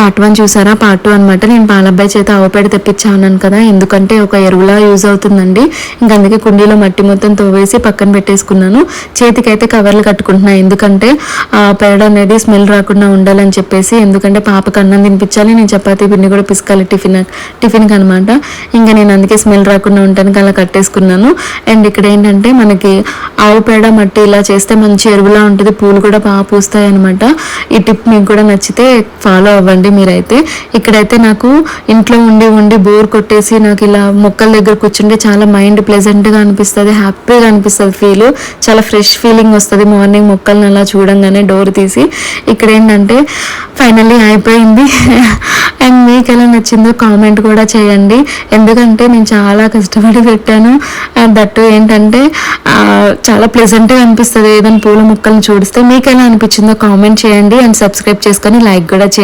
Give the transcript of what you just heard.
Part 1 చూసారా, part 2 అనమాట. నేను పాలబ్బాయి చేత ఆవుపేడ తెప్పించాను కదా, ఎందుకంటే ఒక ఎరువులా యూజ్ అవుతుందండి. ఇంకా అందుకే కుండీలో మట్టి మొత్తం తోవేసి పక్కన పెట్టేసుకున్నాను. చేతికైతే కవర్లు కట్టుకుంటున్నాను, ఎందుకంటే ఆ పేడ అనేది స్మెల్ రాకుండా ఉండాలని చెప్పేసి. ఎందుకంటే పాపకు అన్నం తినిపించాలి, నేను చపాతీ పిండి కూడా పిసుకాలి టిఫిన్కి అనమాట. ఇంకా నేను అందుకే స్మెల్ రాకుండా ఉండటానికి అలా కట్టేసుకున్నాను. అండ్ ఇక్కడ ఏంటంటే మనకి ఆవు పేడ మట్టి ఇలా చేస్తే మంచి ఎరువులా ఉంటుంది, పూలు కూడా బాగా పూస్తాయి అనమాట. ఈ టిప్ మీకు కూడా నచ్చితే ఫాలో అవ్వండి మీరైతే. ఇక్కడైతే నాకు ఇంట్లో ఉండి బోర్ కొట్టేసి నాకు ఇలా మొక్కల దగ్గర కూర్చుంటే చాలా మైండ్ ప్లెజెంట్గా అనిపిస్తుంది, హ్యాపీగా అనిపిస్తుంది, ఫీల్ చాలా ఫ్రెష్ ఫీలింగ్ వస్తుంది మార్నింగ్ మొక్కల్ని అలా చూడంగానే డోర్ తీసి. ఇక్కడ ఏంటంటే ఫైనల్లీ అయిపోయింది. అండ్ మీకు ఎలా నచ్చిందో కామెంట్ కూడా చేయండి, ఎందుకంటే నేను చాలా కష్టపడి పెట్టాను. దట్టు ఏంటంటే చాలా ప్లెజెంట్గా అనిపిస్తుంది ఏదైనా పూల మొక్కల్ని చూడిస్తే. మీకు ఎలా అనిపించిందో కామెంట్ చేయండి అండ్ సబ్స్క్రైబ్ చేసుకొని లైక్ కూడా చేయండి.